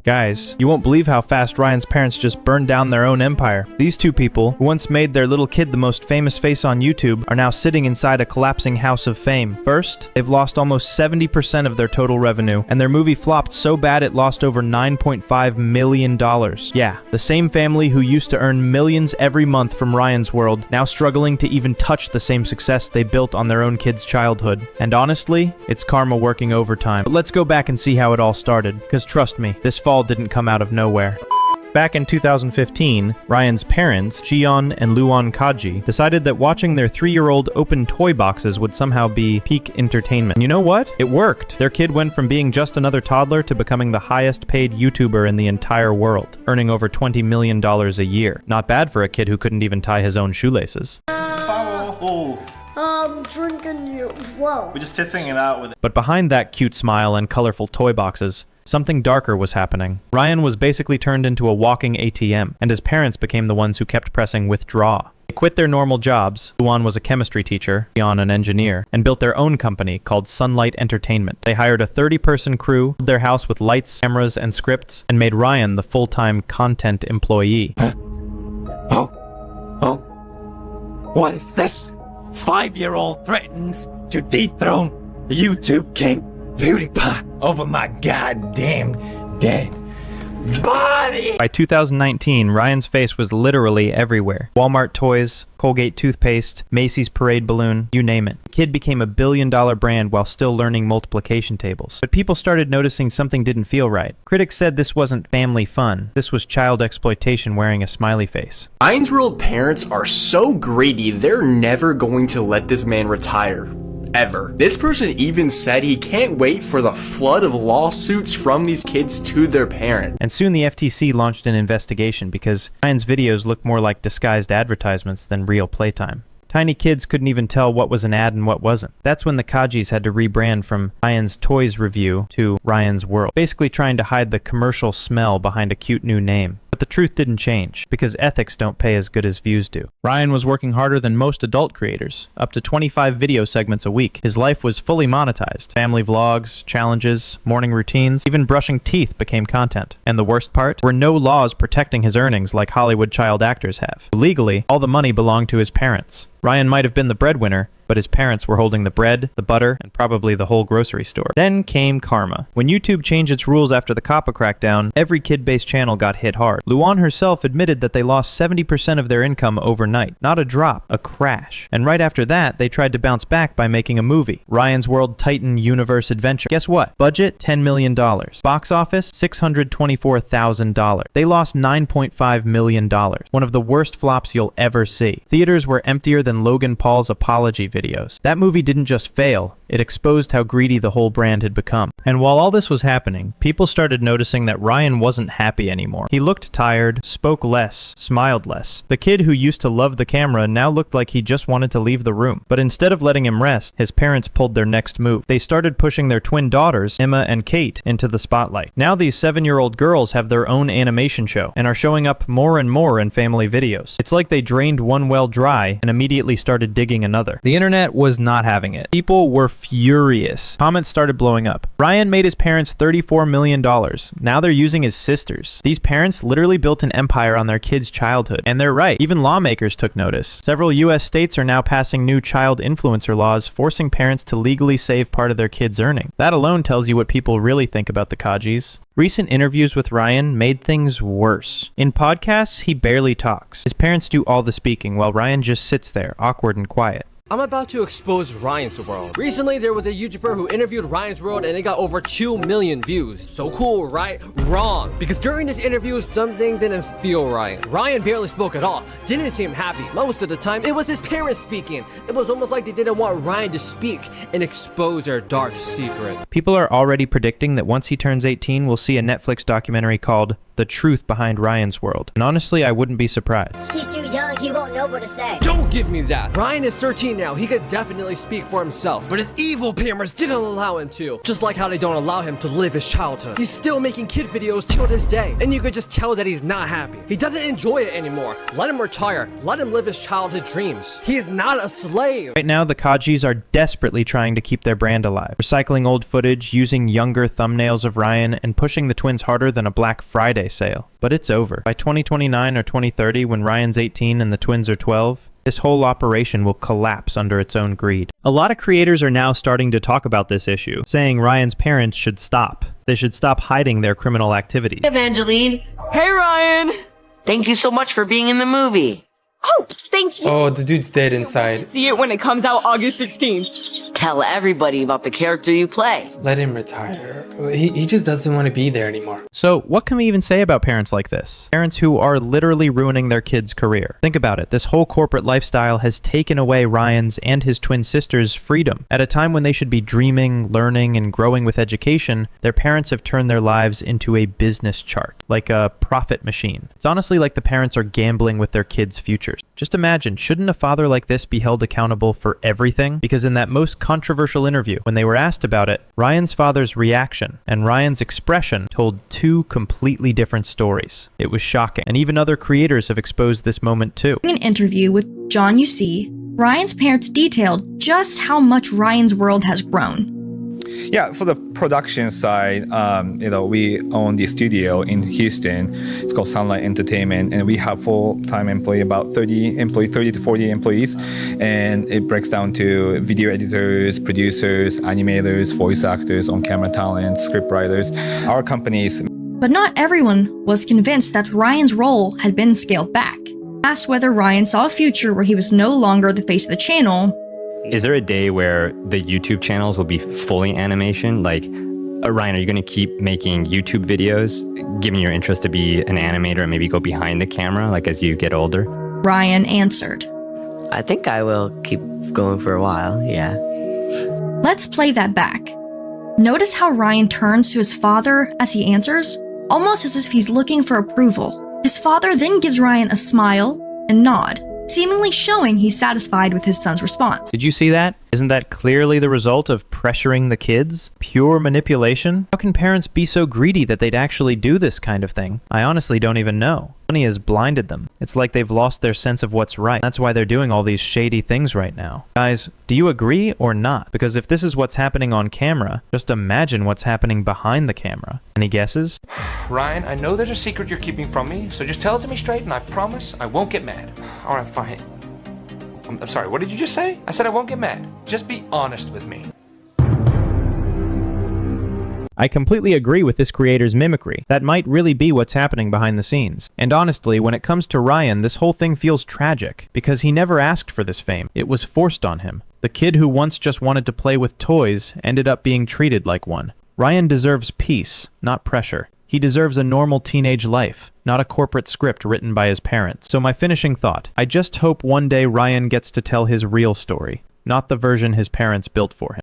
Guys, you won't believe how fast Ryan's parents just burned down their own empire. These two people, who once made their little kid the most famous face on YouTube, are now sitting inside a collapsing house of fame. First, they've lost almost 70% of their total revenue, and their movie flopped so bad it lost over $9.5 million. Yeah, the same family who used to earn millions every month from Ryan's World, now struggling to even touch the same success they built on their own kid's childhood. And honestly, it's karma working overtime. But let's go back and see how it all started, because trust me, this fall didn't come out of nowhere. Back in 2015, Ryan's parents, Shion and Loann Kaji, decided that watching their 3-year-old open toy boxes would somehow be peak entertainment. And you know what? It worked. Their kid went from being just another toddler to becoming the highest paid YouTuber in the entire world, earning over $20 million a year. Not bad for a kid who couldn't even tie his own shoelaces. I'm drinking you. Whoa. We're just testing it out with it. But behind that cute smile and colorful toy boxes, something darker was happening. Ryan was basically turned into a walking ATM, and his parents became the ones who kept pressing withdraw. They quit their normal jobs. Loann was a chemistry teacher, Shion an engineer, and built their own company called Sunlight Entertainment. They hired a 30-person crew, filled their house with lights, cameras, and scripts, and made Ryan the full-time content employee. What is this? 5-year-old threatens to dethrone the YouTube king PewDiePie over my goddamn dead body. By 2019, Ryan's face was literally everywhere. Walmart toys, Colgate toothpaste, Macy's parade balloon, you name it. The kid became a billion-dollar brand while still learning multiplication tables. But people started noticing something didn't feel right. Critics said this wasn't family fun. This was child exploitation wearing a smiley face. Ryan's World parents are so greedy, they're never going to let this man retire. Ever. This person even said he can't wait for the flood of lawsuits from these kids to their parents. And soon the FTC launched an investigation because Ryan's videos looked more like disguised advertisements than real playtime. Tiny kids couldn't even tell what was an ad and what wasn't. That's when the Kajis had to rebrand from Ryan's Toys Review to Ryan's World, basically trying to hide the commercial smell behind a cute new name. But the truth didn't change, because ethics don't pay as good as views do. Ryan was working harder than most adult creators, up to 25 video segments a week. His life was fully monetized. Family vlogs, challenges, morning routines, even brushing teeth became content. And the worst part? There were no laws protecting his earnings like Hollywood child actors have. Legally, all the money belonged to his parents. Ryan might have been the breadwinner, but his parents were holding the bread, the butter, and probably the whole grocery store. Then came karma. When YouTube changed its rules after the COPPA crackdown, every kid-based channel got hit hard. Loann herself admitted that they lost 70% of their income overnight. Not a drop, a crash. And right after that, they tried to bounce back by making a movie, Ryan's World Titan Universe Adventure. Guess what? Budget, $10 million. Box office, $624,000. They lost $9.5 million. One of the worst flops you'll ever see. Theaters were emptier than Logan Paul's apology videos. That movie didn't just fail, it exposed how greedy the whole brand had become. And while all this was happening, people started noticing that Ryan wasn't happy anymore. He looked tired, spoke less, smiled less. The kid who used to love the camera now looked like he just wanted to leave the room. But instead of letting him rest, his parents pulled their next move. They started pushing their twin daughters, Emma and Kate, into the spotlight. Now these 7-year-old girls have their own animation show and are showing up more and more in family videos. It's like they drained one well dry and immediately started digging another. The internet was not having it. People were furious. Comments started blowing up. Ryan made his parents $34 million. Now they're using his sisters. These parents literally built an empire on their kids' childhood. And they're right. Even lawmakers took notice. Several US states are now passing new child influencer laws forcing parents to legally save part of their kids' earning. That alone tells you what people really think about the Kajis. Recent interviews with Ryan made things worse. In podcasts, he barely talks. His parents do all the speaking while Ryan just sits there, awkward and quiet. I'm about to expose Ryan's World. Recently, there was a YouTuber who interviewed Ryan's World and it got over 2 million views. So cool, right? Wrong. Because during this interview, something didn't feel right. Ryan barely spoke at all. Didn't seem happy. Most of the time, it was his parents speaking. It was almost like they didn't want Ryan to speak and expose their dark secret. People are already predicting that once he turns 18, we'll see a Netflix documentary called the truth behind Ryan's world. And honestly, I wouldn't be surprised. He's too young, he won't know what to say. Don't give me that. Ryan is 13 now. He could definitely speak for himself. But his evil parents didn't allow him to. Just like how they don't allow him to live his childhood. He's still making kid videos till this day. And you could just tell that he's not happy. He doesn't enjoy it anymore. Let him retire. Let him live his childhood dreams. He is not a slave. Right now, the Kajis are desperately trying to keep their brand alive, recycling old footage, using younger thumbnails of Ryan, and pushing the twins harder than a Black Friday sale. But it's over. By 2029 or 2030, when Ryan's 18 and the twins are 12, this whole operation will collapse under its own greed. A lot of creators are now starting to talk about this issue, saying Ryan's parents should stop. They should stop hiding their criminal activity. Evangeline. Hey, Ryan! Thank you so much for being in the movie. Oh, thank you. Oh, the dude's dead inside. See it when it comes out August 16th. Tell everybody about the character you play. Let him retire. He just doesn't want to be there anymore. So what can we even say about parents like this? Parents who are literally ruining their kids' career. Think about it. This whole corporate lifestyle has taken away Ryan's and his twin sister's freedom. At a time when they should be dreaming, learning, and growing with education, their parents have turned their lives into a business chart, like a profit machine. It's honestly like the parents are gambling with their kids' futures. Just imagine, shouldn't a father like this be held accountable for everything? Because in that most controversial interview, when they were asked about it, Ryan's father's reaction and Ryan's expression told two completely different stories. It was shocking, and even other creators have exposed this moment too. In an interview with John UC, Ryan's parents detailed just how much Ryan's world has grown. Yeah, for the production side, we own the studio in Houston. It's called Sunlight Entertainment, and we have full-time employee, about 30 to 40 employees, and it breaks down to video editors, producers, animators, voice actors, on-camera talent, script writers. Our companies. But not everyone was convinced that Ryan's role had been scaled back. Asked whether Ryan saw a future where he was no longer the face of the channel. Is there a day where the YouTube channels will be fully animation? Like, Ryan, are you going to keep making YouTube videos, given your interest to be an animator and maybe go behind the camera, like as you get older? Ryan answered, I think I will keep going for a while, yeah. Let's play that back. Notice how Ryan turns to his father as he answers, almost as if he's looking for approval. His father then gives Ryan a smile and nod, seemingly showing he's satisfied with his son's response. Did you see that? Isn't that clearly the result of pressuring the kids? Pure manipulation? How can parents be so greedy that they'd actually do this kind of thing? I honestly don't even know. Money has blinded them. It's like they've lost their sense of what's right. That's why they're doing all these shady things right now. Guys, do you agree or not? Because if this is what's happening on camera, just imagine what's happening behind the camera. Any guesses? Ryan, I know there's a secret you're keeping from me, so just tell it to me straight and I promise I won't get mad. All right, fine. I'm sorry, what did you just say? I said I won't get mad. Just be honest with me. I completely agree with this creator's mimicry. That might really be what's happening behind the scenes. And honestly, when it comes to Ryan, this whole thing feels tragic, because he never asked for this fame. It was forced on him. The kid who once just wanted to play with toys ended up being treated like one. Ryan deserves peace, not pressure. He deserves a normal teenage life, not a corporate script written by his parents. So my finishing thought, I just hope one day Ryan gets to tell his real story, not the version his parents built for him.